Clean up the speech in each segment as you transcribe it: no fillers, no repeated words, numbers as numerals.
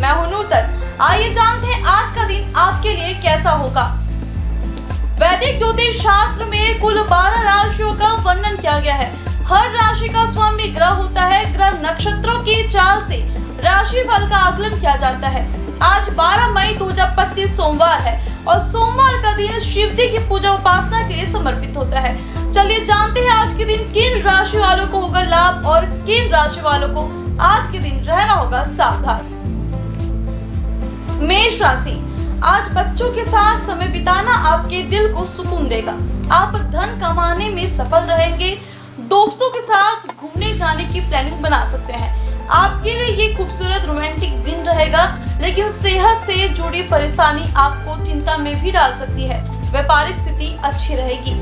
मैं हूं नूतन। आइए जानते हैं आज का दिन आपके लिए कैसा होगा। वैदिक ज्योतिष शास्त्र में कुल 12 राशियों का वर्णन किया गया है। हर राशि का स्वामी ग्रह होता है। ग्रह नक्षत्रों की चाल से राशि फल का आकलन किया जाता है। आज 12 मई 2025 सोमवार है और सोमवार का दिन शिव जी की पूजा उपासना के लिए समर्पित होता है। चलिए जानते हैं आज के दिन किन राशि वालों को होगा लाभ और किन राशि वालों को आज के दिन रहना होगा सावधान। मेष राशि, आज बच्चों के साथ समय बिताना आपके दिल को सुकून देगा। आप धन कमाने में सफल रहेंगे। दोस्तों के साथ घूमने जाने की प्लानिंग बना सकते हैं। आपके लिए ये खूबसूरत रोमांटिक दिन रहेगा, लेकिन सेहत से जुड़ी परेशानी आपको चिंता में भी डाल सकती है। व्यापारिक स्थिति अच्छी रहेगी।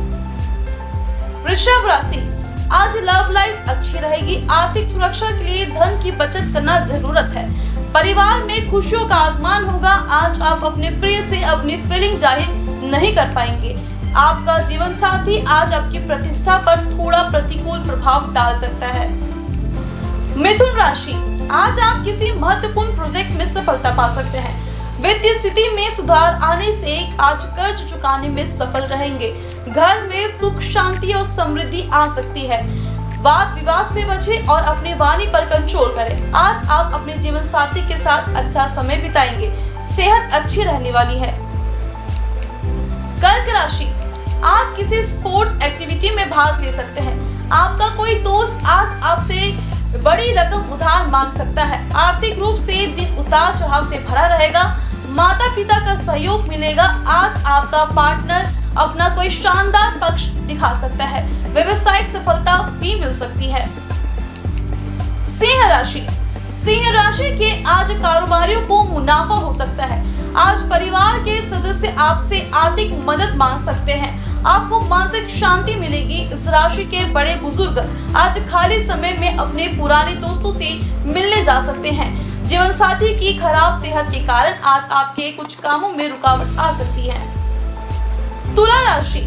वृषभ राशि, आज लव लाइफ अच्छी रहेगी। आर्थिक सुरक्षा के लिए धन की बचत करना जरूरत है। परिवार में खुशियों का आगमन होगा। आज आप अपने प्रिय से अपनी फीलिंग जाहिर नहीं कर पाएंगे। आपका जीवन साथी आज आपकी प्रतिष्ठा पर थोड़ा प्रतिकूल प्रभाव डाल सकता है। मिथुन राशि, आज आप किसी महत्वपूर्ण प्रोजेक्ट में सफलता पा सकते हैं। वित्तीय स्थिति में सुधार आने से आज कर्ज चुकाने में सफल रहेंगे। घर में सुख शांति और समृद्धि आ सकती है। वाद विवाद से बचें और अपनी वाणी पर कंट्रोल करें। आज आप अपने जीवन साथी के साथ अच्छा समय बिताएंगे। सेहत अच्छी रहने वाली है। कर्क राशि, आज किसी स्पोर्ट्स एक्टिविटी में भाग ले सकते हैं। आपका कोई दोस्त आज आपसे बड़ी रकम उधार मांग सकता है। आर्थिक रूप से दिन उतार चढ़ाव से भरा रहेगा। माता पिता का सहयोग मिलेगा। आज आपका पार्टनर अपना कोई शानदार पक्ष दिखा सकता है। व्यवसायिक सफलता भी मिल सकती है। सिंह राशि, सिंह राशि के आज कारोबारियों को मुनाफा हो सकता है। आज परिवार के सदस्य आपसे आर्थिक मदद मांग सकते हैं। आपको मानसिक शांति मिलेगी। इस राशि के बड़े बुजुर्ग आज खाली समय में अपने पुराने दोस्तों से मिलने जा सकते हैं। जीवन साथी की खराब सेहत के कारण आज आपके कुछ कामों में रुकावट आ सकती है। तुला राशि,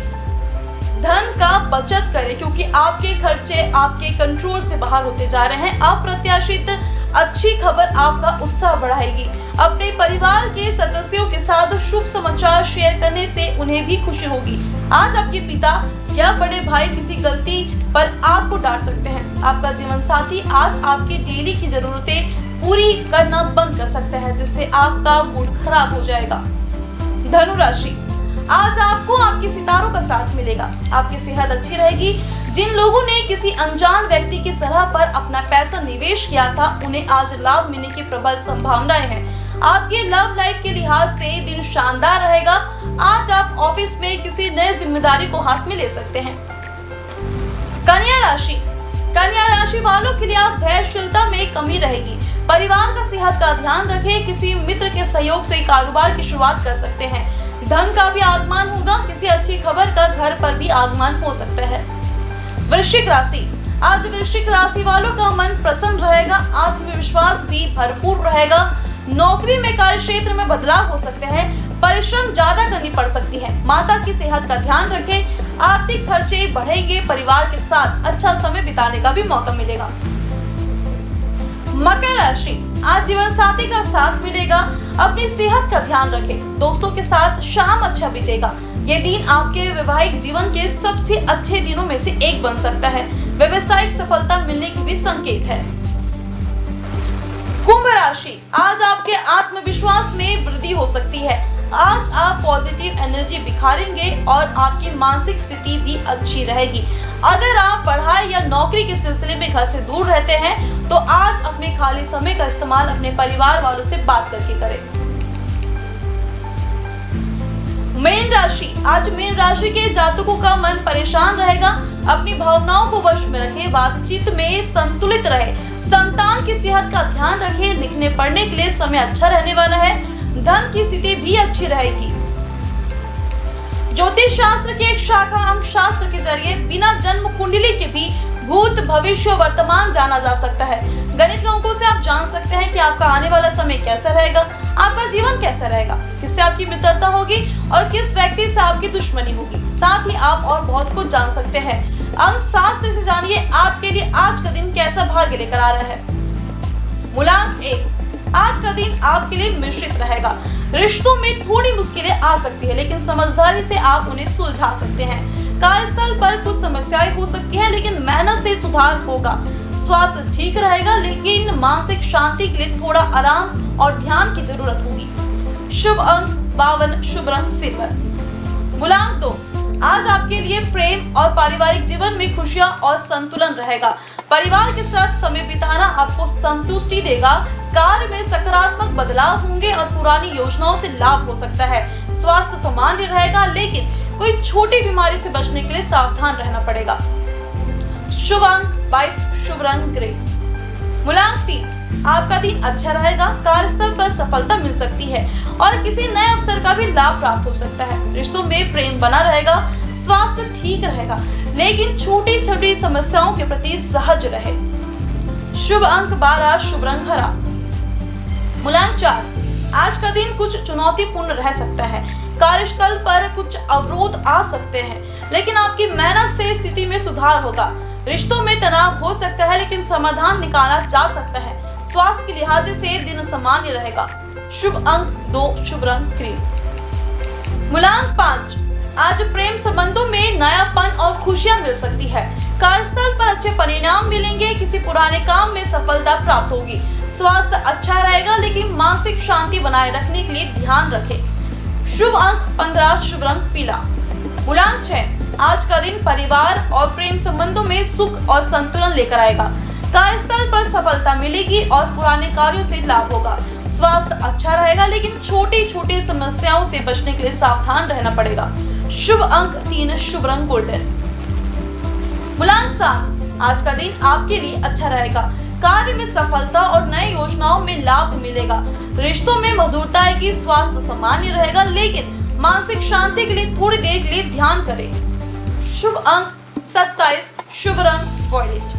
धन का बचत करें क्योंकि आपके खर्चे आपके कंट्रोल से बाहर होते जा रहे हैं। अप्रत्याशित अच्छी खबर आपका उत्साह बढ़ाएगी। अपने परिवार के सदस्यों के साथ शुभ समाचार शेयर करने से उन्हें भी खुशी होगी। आज आपके पिता या बड़े भाई किसी गलती पर आपको डांट सकते हैं। आपका जीवन साथी आज आपकी डेली की जरूरतें पूरी करना बंद कर सकता है, जिससे आपका मूड खराब हो जाएगा। धनु राशि, आज आपको आपके सितारों का साथ मिलेगा। आपकी सेहत अच्छी रहेगी। जिन लोगों ने किसी अनजान व्यक्ति की सलाह पर अपना पैसा निवेश किया था, उन्हें आज लाभ मिलने की प्रबल संभावनाएं हैं। आपके लव लाइफ के लिहाज से दिन शानदार रहेगा। आज आप ऑफिस में किसी नई जिम्मेदारी को हाथ में ले सकते हैं। कन्या राशि, कन्या राशि वालों के लिए आज धैर्यशीलता में कमी रहेगी। परिवार का सेहत का ध्यान रखें। किसी मित्र के सहयोग से कारोबार की शुरुआत कर सकते हैं। धन का भी आगमन होगा। किसी अच्छी खबर का घर पर भी आगमन हो सकता है। वृश्चिक राशि, आज वृश्चिक राशि वालों का मन प्रसन्न रहेगा। आत्मविश्वास भी भरपूर रहेगा। नौकरी में कार्य क्षेत्र में बदलाव हो सकते हैं। परिश्रम ज्यादा करनी पड़ सकती है। माता की सेहत का ध्यान रखें। आर्थिक खर्चे बढ़ेंगे। परिवार के साथ अच्छा समय बिताने का भी मौका मिलेगा। मकर राशि, आज जीवन साथी का साथ मिलेगा। अपनी सेहत का ध्यान रखें। दोस्तों के साथ शाम अच्छा बीतेगा। ये दिन आपके वैवाहिक जीवन के सबसे अच्छे दिनों में से एक बन सकता है। व्यवसायिक सफलता मिलने की भी संकेत है। कुंभ राशि, आज आपके आत्मविश्वास में वृद्धि हो सकती है। आज आप पॉजिटिव एनर्जी बिखारेंगे और आपकी मानसिक स्थिति भी अच्छी रहेगी। अगर आप पढ़ाई या नौकरी के सिलसिले में घर से दूर रहते हैं तो आज अपने खाली समय का इस्तेमाल अपने परिवार वालों से बात करके करें। मीन राशि, आज मीन राशि के जातकों का मन परेशान रहेगा। अपनी भावनाओं को वश में रखें। बातचीत में संतुलित रहे। संतान की सेहत का ध्यान रखें। लिखने पढ़ने के लिए समय अच्छा रहने वाला है। धन की स्थिति भी अच्छी रहेगी। ज्योतिष शास्त्र की एक शाखा अंक शास्त्र के जरिए बिना जन्म कुंडली के भी भूत भविष्य वर्तमान जाना जा सकता है। गणित के अंकों से आप जान सकते हैं कि आपका आने वाला समय कैसा रहेगा, आपका जीवन कैसा रहेगा, किससे आपकी मित्रता होगी और किस व्यक्ति से आपकी दुश्मनी होगी। साथ ही आप और बहुत कुछ जान सकते हैं। अंक शास्त्र से जानिए आपके लिए आज का दिन कैसा भाग्य लेकर आ रहा है। मूलांक 1, आज का दिन आपके लिए मिश्रित रहेगा। रिश्तों में थोड़ी मुश्किलें आ सकती है, लेकिन समझदारी से आप उन्हें सुलझा सकते हैं। कार्यस्थल पर कुछ समस्याएं हो सकती हैं, लेकिन मेहनत से सुधार होगा। स्वास्थ्य ठीक रहेगा, लेकिन मानसिक शांति के लिए थोड़ा आराम और ध्यान की जरूरत होगी। शुभ अंक 52, शुभ रंग सिल्वर। मूलांक 2, आज आपके लिए प्रेम और पारिवारिक जीवन में खुशियां और संतुलन रहेगा। परिवार के साथ समय बिताना आपको संतुष्टि देगा। कार्य में सकारात्मक बदलाव होंगे और पुरानी योजनाओं से लाभ हो सकता है। स्वास्थ्य सामान्य रहेगा, लेकिन कोई छोटी बीमारी से बचने के लिए सावधान रहना पड़ेगा। शुभ अंक 22, शुभ रंग ग्रे। मूलांक 3, आपका दिन अच्छा रहेगा। कार्यस्थल पर सफलता मिल सकती है और किसी नए अवसर का भी लाभ प्राप्त हो सकता है। रिश्तों में प्रेम बना रहेगा। स्वास्थ्य ठीक रहेगा, लेकिन छोटी छोटी समस्याओं के प्रति सहज रहे। शुभ अंक 12, शुभ रंग हरा। मूलांक 4, आज का दिन कुछ चुनौतीपूर्ण रह सकता है। कार्यस्थल पर कुछ अवरोध आ सकते हैं, लेकिन आपकी मेहनत से स्थिति में सुधार होगा। रिश्तों में तनाव हो सकता है, लेकिन समाधान निकाला जा सकता है। स्वास्थ्य के लिहाज से दिन सामान्य रहेगा। शुभ अंक 2, शुभ रंग क्रीम। मूलांक 5, आज प्रेम संबंधों में नयापन और खुशियां मिल सकती है। कार्यस्थल पर अच्छे परिणाम मिलेंगे। किसी पुराने काम में सफलता प्राप्त होगी। स्वास्थ्य अच्छा रहेगा, लेकिन मानसिक शांति बनाए रखने के लिए ध्यान रखें। शुभ अंक 15, शुभ रंग पीला। मूलांक 6, आज का दिन परिवार और प्रेम संबंधों में सुख और संतुलन लेकर आएगा। कार्यस्थल पर सफलता मिलेगी और पुराने कार्यों से लाभ होगा। स्वास्थ्य अच्छा रहेगा, लेकिन छोटी छोटी समस्याओं से बचने के लिए सावधान रहना पड़ेगा। शुभ अंक 3, शुभ रंग गोल्डन। मूलांक 7, आज का दिन आपके लिए अच्छा रहेगा। कार्य में सफलता और नई योजनाओं में लाभ मिलेगा। रिश्तों में मधुरता आएगी। स्वास्थ्य सामान्य रहेगा, लेकिन मानसिक शांति के लिए थोड़ी देर के लिए ध्यान करें। शुभ अंक 27, शुभ रंग वॉयलेट।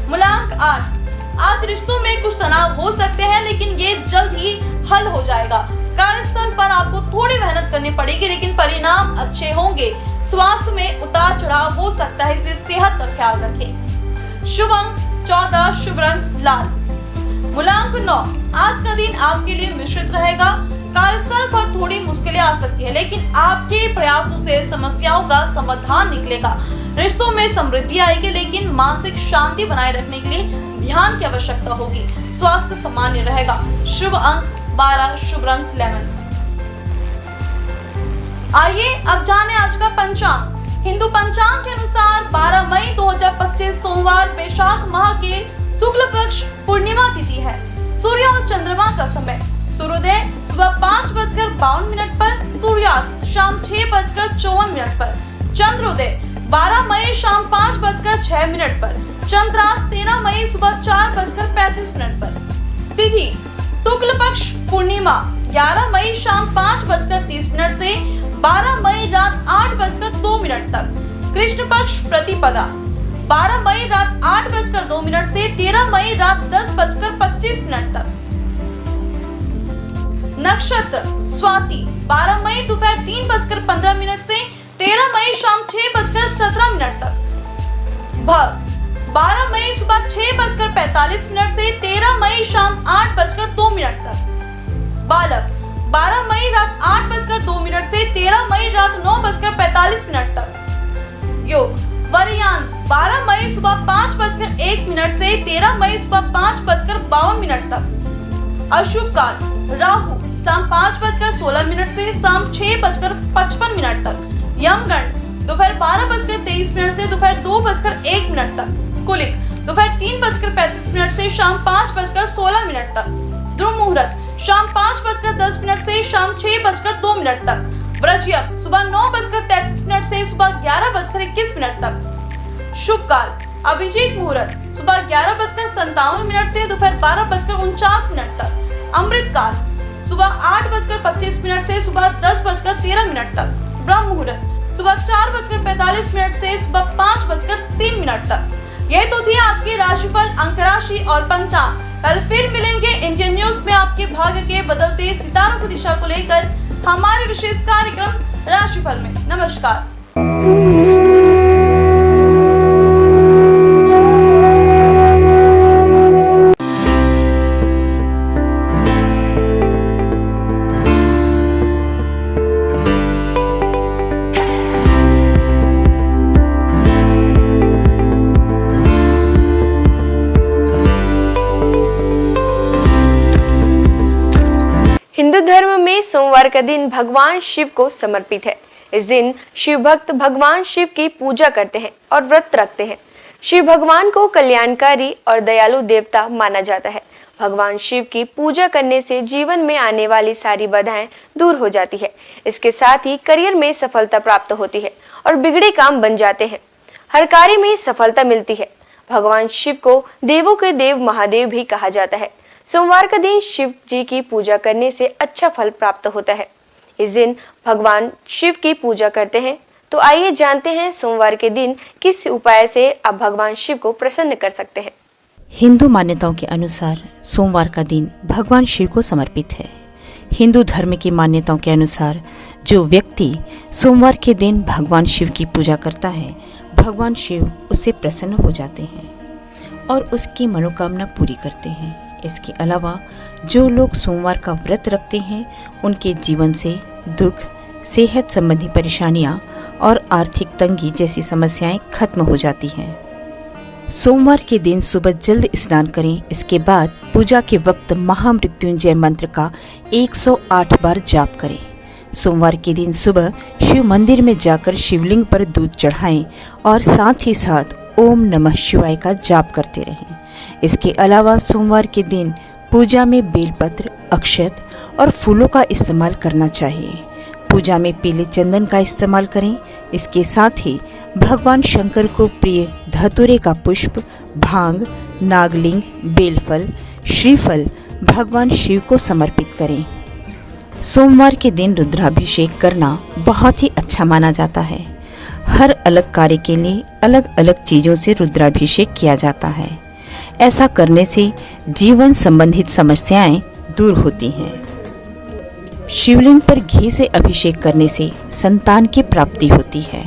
मूलांक 8, आज रिश्तों में कुछ तनाव हो सकते हैं, लेकिन ये जल्द ही हल हो जाएगा। कार्यस्थल पर आपको थोड़ी मेहनत करनी पड़ेगी, लेकिन परिणाम अच्छे होंगे। स्वास्थ्य में उतार चढ़ाव हो सकता है, इसलिए सेहत का ख्याल रखें। शुभ अंक 14, शुभ रंग लाल। मूलांक 9, आज का दिन आपके लिए मिश्रित रहेगा। कार्यस्थल पर थोड़ी मुश्किलें आ सकती है, लेकिन आपके प्रयासों से समस्याओं का समाधान निकलेगा। रिश्तों में समृद्धि आएगी, लेकिन मानसिक शांति बनाए रखने के लिए ध्यान की आवश्यकता होगी। स्वास्थ्य सामान्य रहेगा। शुभ अंक 12, शुभ रंग लेमन। आइए अब जाने आज का पंचांग। हिंदू पंचांग के अनुसार 12 मई 2025 सोमवार वैशाख माह के शुक्ल पक्ष पूर्णिमा तिथि है। सूर्य और चंद्रमा का समय सूर्योदय सुबह 5:52 पर, सूर्यास्त शाम 6:54 पर, चंद्रोदय 12 मई शाम 5:06 पर, चंद्रास्त 13 मई सुबह 4:35 पर। तिथि शुक्ल पक्ष पूर्णिमा 11 मई शाम 5:30 से 12 मई रात 8:02 तक। कृष्ण पक्ष प्रतिपदा 12 मई रात 8:02 से 13 मई रात 10:25 तक। नक्षत्र स्वाति 12 मई दोपहर 3:15 से 13 मई शाम 6:17 तक। भग 12 मई सुबह 6:45 से 13 मई शाम 8:02 तक। बालक 12 मई रात 8:02 से 13 मई रात 9:45 तक। योग वरयान 12 मई सुबह 5:01 से 13 मई सुबह 5:52 तक। अशुभ काल राहु शाम 5:16 से शाम 6:55 तक। यमगंड दोपहर 12:23 से दोपहर 2:01 तक। कुलिक दोपहर 3:35 से शाम 5:16 तक। ध्रुव मुहूर्त शाम 5:10 से शाम 6:02 तक। व्रज्यक सुबह 9:33 से सुबह 11:21 तक। शुभ काल अभिजीत मुहूर्त सुबह 11:57 से दोपहर 12:49 तक। अमृत काल सुबह 8:25 से सुबह 10:13 तक। ब्रह्म मुहूर्त सुबह 4:45 से सुबह 5:03 तक। ये तो थी आज की राशिफल, अंक राशि और पंचांग। कल फिर मिलेंगे इंडियन न्यूज में आपके भाग्य के बदलते सितारों की दिशा को लेकर हमारे विशेष कार्यक्रम राशिफल में। नमस्कार। में सोमवार का दिन भगवान शिव को समर्पित है। इस दिन शिव भक्त भगवान शिव की पूजा करते हैं और व्रत रखते हैं। शिव भगवान को कल्याणकारी और दयालु देवता माना जाता है। भगवान शिव की पूजा करने से जीवन में आने वाली सारी बाधाएं दूर हो जाती है। इसके साथ ही करियर में सफलता प्राप्त होती है और बिगड़े काम बन जाते हैं। हर कार्य में सफलता मिलती है। भगवान शिव को देवों के देव महादेव भी कहा जाता है। सोमवार का दिन शिव जी की पूजा करने से अच्छा फल प्राप्त होता है। इस दिन भगवान शिव की पूजा करते हैं। तो आइए जानते हैं सोमवार के दिन किस उपाय से आप भगवान शिव को प्रसन्न कर सकते हैं। हिंदू मान्यताओं के अनुसार सोमवार का दिन भगवान शिव को समर्पित है। हिंदू धर्म की मान्यताओं के अनुसार जो व्यक्ति सोमवार के दिन भगवान शिव की पूजा करता है, भगवान शिव उससे प्रसन्न हो जाते हैं और उसकी मनोकामना पूरी करते हैं। इसके अलावा जो लोग सोमवार का व्रत रखते हैं, उनके जीवन से दुख, सेहत संबंधी परेशानियां और आर्थिक तंगी जैसी समस्याएं खत्म हो जाती हैं। सोमवार के दिन सुबह जल्द स्नान करें। इसके बाद पूजा के वक्त महामृत्युंजय मंत्र का 108 बार जाप करें। सोमवार के दिन सुबह शिव मंदिर में जाकर शिवलिंग पर दूध चढ़ाएं और साथ ही साथ ओम नमः शिवाय का जाप करते रहें। इसके अलावा सोमवार के दिन पूजा में बेलपत्र, अक्षत और फूलों का इस्तेमाल करना चाहिए। पूजा में पीले चंदन का इस्तेमाल करें। इसके साथ ही भगवान शंकर को प्रिय धतूरे का पुष्प, भांग, नागलिंग, बेलफल, श्रीफल भगवान शिव को समर्पित करें। सोमवार के दिन रुद्राभिषेक करना बहुत ही अच्छा माना जाता है। हर अलग कार्य के लिए अलग अलग चीजों से रुद्राभिषेक किया जाता है। ऐसा करने से जीवन संबंधित समस्याएं दूर होती हैं। शिवलिंग पर घी से अभिषेक करने से संतान की प्राप्ति होती है।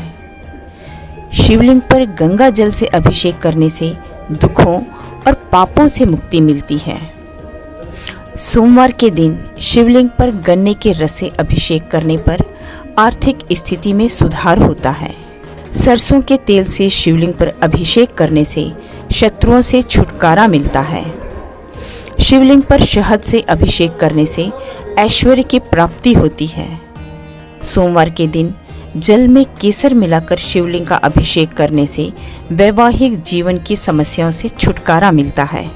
शिवलिंग पर गंगा जल से अभिषेक करने से दुखों और पापों से मुक्ति मिलती है। सोमवार के दिन शिवलिंग पर गन्ने के रस से अभिषेक करने पर आर्थिक स्थिति में सुधार होता है। सरसों के तेल से शिवलिंग पर अभिषेक करने से शत्रुओं से छुटकारा मिलता है। शिवलिंग पर शहद से अभिषेक करने से ऐश्वर्य की प्राप्ति होती है। सोमवार के दिन जल में केसर मिलाकर शिवलिंग का अभिषेक करने से वैवाहिक जीवन की समस्याओं से छुटकारा मिलता है।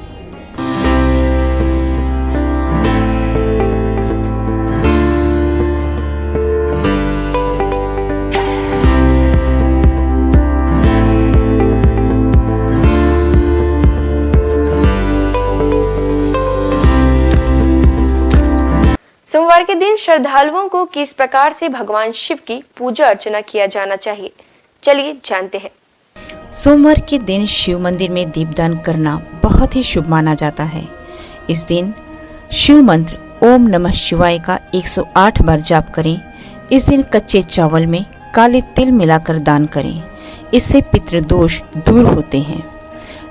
सोमवार के दिन श्रद्धालुओं को किस प्रकार से भगवान शिव की पूजा अर्चना किया जाना चाहिए, चलिए जानते हैं। सोमवार के दिन शिव मंदिर में दीपदान करना बहुत ही शुभ माना जाता है। इस दिन शिव मंत्र ओम नमः शिवाय का 108 बार जाप करें। इस दिन कच्चे चावल में काले तिल मिलाकर दान करें। इससे पितृदोष दूर होते हैं।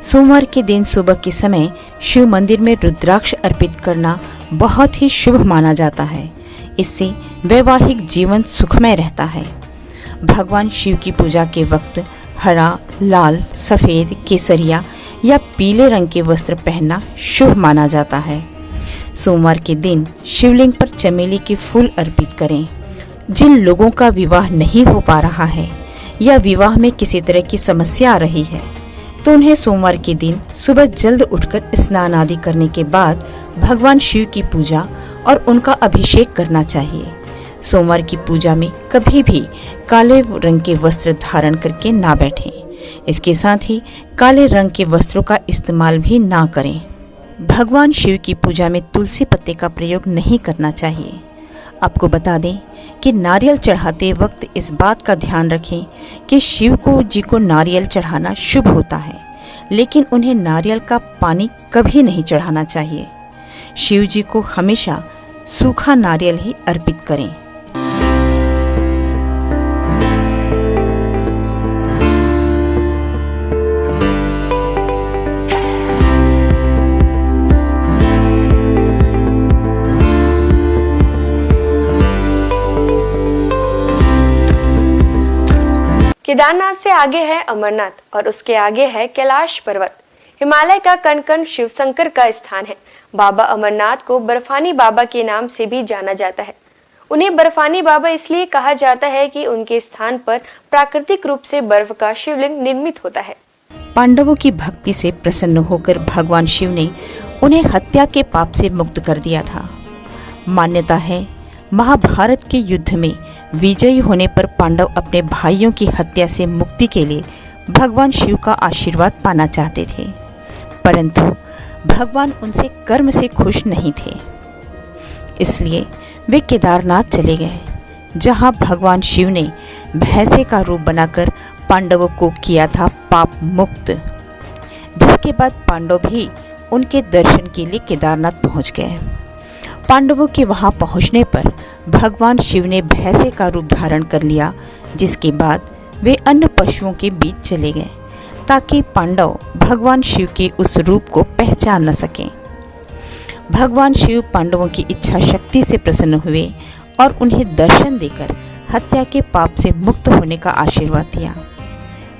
सोमवार के दिन सुबह के समय शिव मंदिर में रुद्राक्ष अर्पित करना बहुत ही शुभ माना जाता है। इससे वैवाहिक जीवन सुखमय रहता है। भगवान शिव की पूजा के वक्त हरा, लाल, सफेद, केसरिया या पीले रंग के वस्त्र पहनना शुभ माना जाता है। सोमवार के दिन शिवलिंग पर चमेली के फूल अर्पित करें। जिन लोगों का विवाह नहीं हो पा रहा है या विवाह में किसी तरह की समस्या आ रही है, तो उन्हें सोमवार के दिन सुबह जल्द उठकर स्नान आदि करने के बाद भगवान शिव की पूजा और उनका अभिषेक करना चाहिए। सोमवार की पूजा में कभी भी काले रंग के वस्त्र धारण करके ना बैठें। इसके साथ ही काले रंग के वस्त्रों का इस्तेमाल भी ना करें। भगवान शिव की पूजा में तुलसी पत्ते का प्रयोग नहीं करना चाहिए। आपको बता दें कि नारियल चढ़ाते वक्त इस बात का ध्यान रखें कि शिव जी को नारियल चढ़ाना शुभ होता है, लेकिन उन्हें नारियल का पानी कभी नहीं चढ़ाना चाहिए। शिव जी को हमेशा सूखा नारियल ही अर्पित करें। केदारनाथ से आगे है अमरनाथ और उसके आगे है कैलाश पर्वत। हिमालय का कण कण शिव शंकर का स्थान है। बाबा अमरनाथ को बर्फानी बाबा के नाम से भी जाना जाता है। उन्हें बर्फानी बाबा इसलिए कहा जाता है कि उनके स्थान पर प्राकृतिक रूप से बर्फ का शिवलिंग निर्मित होता है। पांडवों की भक्ति से प्रसन्न होकर भगवान शिव ने उन्हें हत्या के पाप से मुक्त कर दिया था। मान्यता है महाभारत के युद्ध में विजयी होने पर पांडव अपने भाइयों की हत्या से मुक्ति के लिए भगवान शिव का आशीर्वाद पाना चाहते थे, परंतु भगवान उनसे कर्म से खुश नहीं थे। इसलिए वे केदारनाथ चले गए, जहां भगवान शिव ने भैंसे का रूप बनाकर पांडवों को किया था पाप मुक्त। जिसके बाद पांडव भी उनके दर्शन के लिए केदारनाथ पहुंच गए। पांडवों के वहां पहुंचने पर भगवान शिव ने भैंसे का रूप धारण कर लिया, जिसके बाद वे अन्य पशुओं के बीच चले गए ताकि पांडव भगवान शिव के उस रूप को पहचान न सकें। भगवान शिव पांडवों की इच्छा शक्ति से प्रसन्न हुए और उन्हें दर्शन देकर हत्या के पाप से मुक्त होने का आशीर्वाद दिया।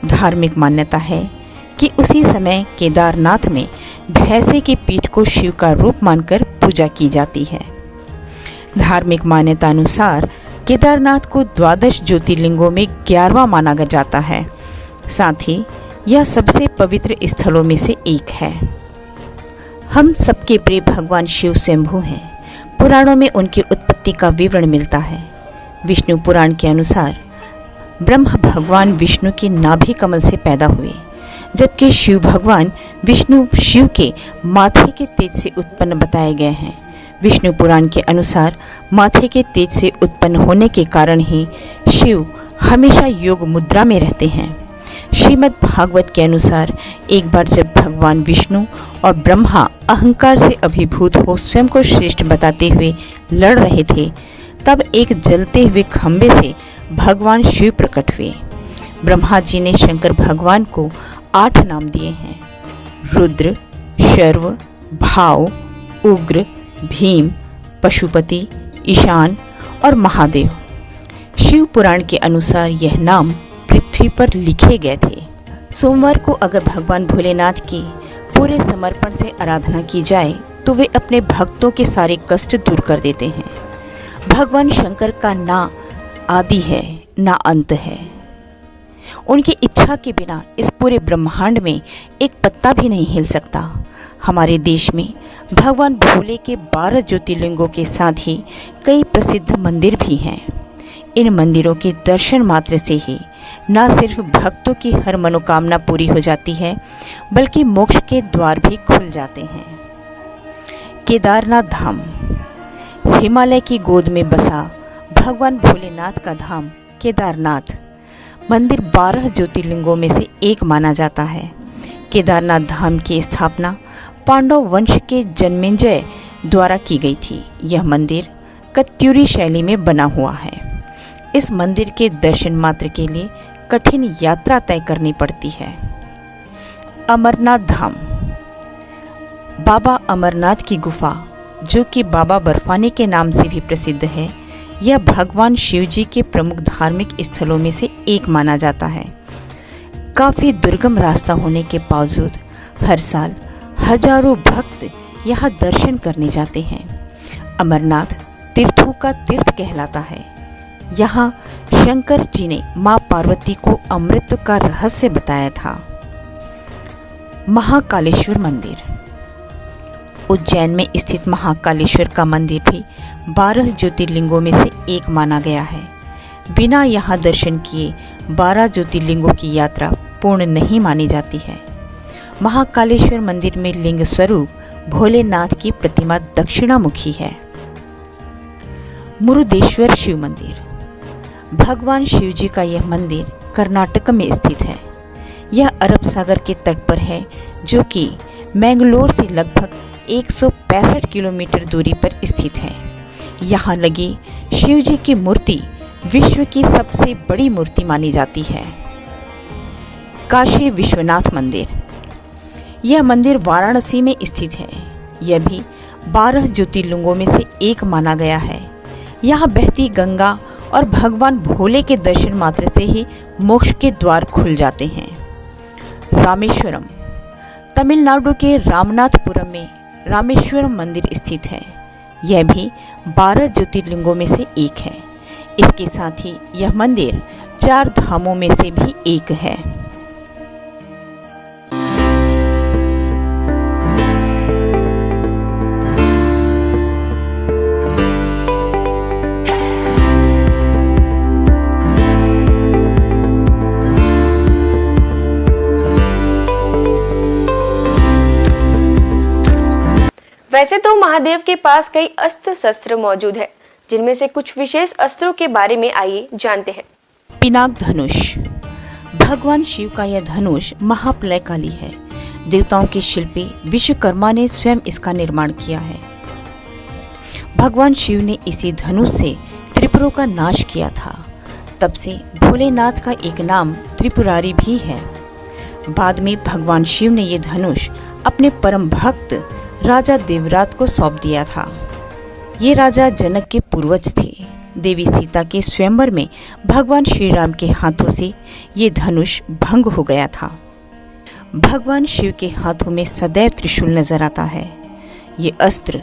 धार्मिक मान्यता है कि उसी समय केदारनाथ में भैंसे की पीठ को शिव का रूप मानकर पूजा की जाती है। धार्मिक मान्यता अनुसार केदारनाथ को 12 ज्योतिर्लिंगों में 11वां माना जाता है। साथ ही यह सबसे पवित्र स्थलों में से एक है। हम सबके प्रिय भगवान शिव स्वयंभू हैं। पुराणों में उनकी उत्पत्ति का विवरण मिलता है। विष्णु पुराण के अनुसार ब्रह्मा भगवान विष्णु के नाभि कमल से पैदा हुए, जबकि शिव भगवान विष्णु शिव के माथे के तेज से उत्पन्न बताए गए हैं। विष्णु पुराण के अनुसार माथे के तेज से उत्पन्न होने के कारण ही शिव हमेशा योग मुद्रा में रहते हैं। श्रीमद् भागवत के अनुसार एक बार जब भगवान विष्णु और ब्रह्मा अहंकार से अभिभूत हो स्वयं को श्रेष्ठ बताते हुए लड़ रहे थे, तब एक जलते हुए खंभे से भगवान शिव प्रकट हुए। ब्रह्मा जी ने शंकर भगवान को 8 नाम दिए हैं: रुद्र, शर्व, भाव, उग्र, भीम, पशुपति, ईशान और महादेव। शिव पुराण के अनुसार यह नाम पृथ्वी पर लिखे गए थे। सोमवार को अगर भगवान भोलेनाथ की पूरे समर्पण से आराधना की जाए तो वे अपने भक्तों के सारे कष्ट दूर कर देते हैं। भगवान शंकर का ना आदि है ना अंत है। उनकी इच्छा के बिना इस पूरे ब्रह्मांड में एक पत्ता भी नहीं हिल सकता। हमारे देश में भगवान भोले के 12 ज्योतिर्लिंगों के साथ ही कई प्रसिद्ध मंदिर भी हैं। इन मंदिरों के दर्शन मात्र से ही न सिर्फ भक्तों की हर मनोकामना पूरी हो जाती है, बल्कि मोक्ष के द्वार भी खुल जाते हैं। केदारनाथ धाम हिमालय की गोद में बसा भगवान भोलेनाथ का धाम केदारनाथ मंदिर 12 ज्योतिर्लिंगों में से एक माना जाता है। केदारनाथ धाम की स्थापना पांडव वंश के जन्मेजय द्वारा की गई थी। यह मंदिर कत्यूरी शैली में बना हुआ है। इस मंदिर के दर्शन मात्र के लिए कठिन यात्रा तय करनी पड़ती है। अमरनाथ धाम बाबा अमरनाथ की गुफा, जो कि बाबा बर्फानी के नाम से भी प्रसिद्ध है, यह भगवान शिव जी के प्रमुख धार्मिक स्थलों में से एक माना जाता है। काफ़ी दुर्गम रास्ता होने के बावजूद हर साल हजारों भक्त यहाँ दर्शन करने जाते हैं। अमरनाथ तीर्थों का तीर्थ कहलाता है। यहाँ शंकर जी ने माँ पार्वती को अमृत का रहस्य बताया था। महाकालेश्वर मंदिर उज्जैन में स्थित महाकालेश्वर का मंदिर भी 12 ज्योतिर्लिंगों में से एक माना गया है। बिना यहाँ दर्शन किए 12 ज्योतिर्लिंगों की यात्रा पूर्ण नहीं मानी जाती है। महाकालेश्वर मंदिर में लिंग स्वरूप भोलेनाथ की प्रतिमा दक्षिणामुखी है। मुरुदेश्वर शिव मंदिर भगवान शिव जी का यह मंदिर कर्नाटक में स्थित है। यह अरब सागर के तट पर है, जो कि मैंगलोर से लगभग 165 किलोमीटर दूरी पर स्थित है। यहाँ लगी शिव जी की मूर्ति विश्व की सबसे बड़ी मूर्ति मानी जाती है। काशी विश्वनाथ मंदिर यह मंदिर वाराणसी में स्थित है। यह भी 12 ज्योतिर्लिंगों में से एक माना गया है। यहाँ बहती गंगा और भगवान भोले के दर्शन मात्र से ही मोक्ष के द्वार खुल जाते हैं। रामेश्वरम तमिलनाडु के रामनाथपुरम में रामेश्वरम मंदिर स्थित है। यह भी 12 ज्योतिर्लिंगों में से एक है। इसके साथ ही यह मंदिर 4 धामों में से भी एक है। वैसे तो महादेव के पास कई अस्त्र शस्त्र मौजूद है, जिनमें से कुछ विशेष अस्त्रों के बारे में आइए जानते हैं। पिनाक धनुष। भगवान शिव का यह धनुष महाप्रलयकाली है। देवताओं के शिल्पी विश्वकर्मा ने स्वयं इसका निर्माण किया है। भगवान शिव ने इसी धनुष से त्रिपुरों का नाश किया था। तब से भोलेनाथ का एक नाम त्रिपुरारी भी है। बाद में भगवान शिव ने यह धनुष अपने परम भक्त राजा देवरात को सौंप दिया था। ये राजा जनक के पूर्वज थे। देवी सीता के स्वयंवर में भगवान श्री राम के हाथों से ये धनुष भंग हो गया था। भगवान शिव के हाथों में सदैव त्रिशूल नजर आता है। ये अस्त्र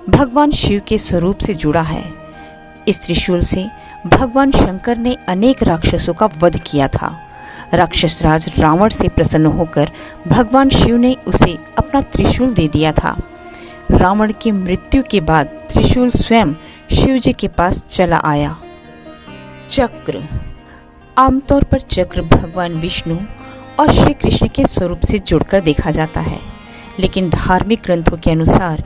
भगवान शिव के स्वरूप से जुड़ा है। इस त्रिशूल से भगवान शंकर ने अनेक राक्षसों का वध किया था। राक्षस राज रावण से प्रसन्न होकर भगवान शिव ने उसे अपना त्रिशूल दे दिया था। रावण की मृत्यु के बाद त्रिशूल स्वयं शिव जी के पास चला आया। चक्र। आमतौर पर चक्र भगवान विष्णु और श्री कृष्ण के स्वरूप से जुड़कर देखा जाता है, लेकिन धार्मिक ग्रंथों के अनुसार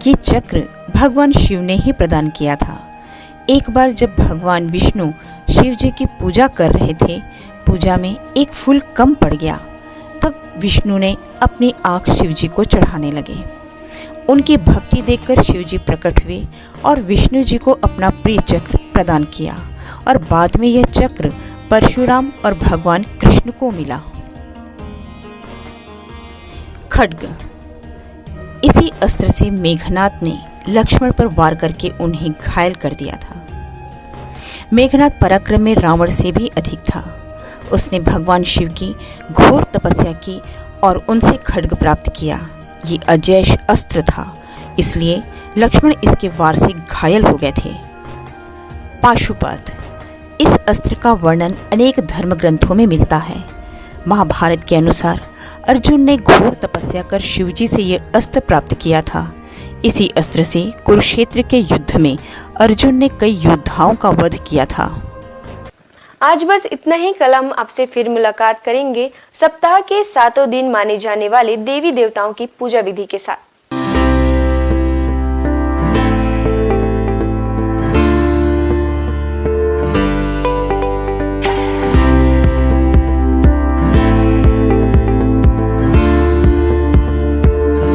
ये चक्र भगवान शिव ने ही प्रदान किया था। एक बार जब भगवान विष्णु शिव जी की पूजा कर रहे थे, पूजा में एक फूल कम पड़ गया। तब विष्णु ने अपनी आंख शिव जी को चढ़ाने लगे। उनकी भक्ति देखकर शिव जी प्रकट हुए और विष्णु जी को अपना प्रिय चक्र प्रदान किया और बाद में यह चक्र परशुराम और भगवान कृष्ण को मिला। खड्ग। इसी अस्त्र से मेघनाद ने लक्ष्मण पर वार करके उन्हें घायल कर दिया था। मेघनाद पराक्रम में रावण से भी अधिक था। उसने भगवान शिव की घोर तपस्या की और उनसे खड्ग प्राप्त किया। ये अजैश अस्त्र था, इसलिए लक्ष्मण इसके वार से घायल हो गए थे। पाशुपत। इस अस्त्र का वर्णन अनेक धर्म ग्रंथों में मिलता है। महाभारत के अनुसार अर्जुन ने घोर तपस्या कर शिवजी से यह अस्त्र प्राप्त किया था। इसी अस्त्र से कुरुक्षेत्र के युद्ध में अर्जुन ने कई योद्धाओं का वध किया था। आज बस इतना ही। कल हम आपसे फिर मुलाकात करेंगे सप्ताह के 7 दिन माने जाने वाले देवी देवताओं की पूजा विधि के साथ।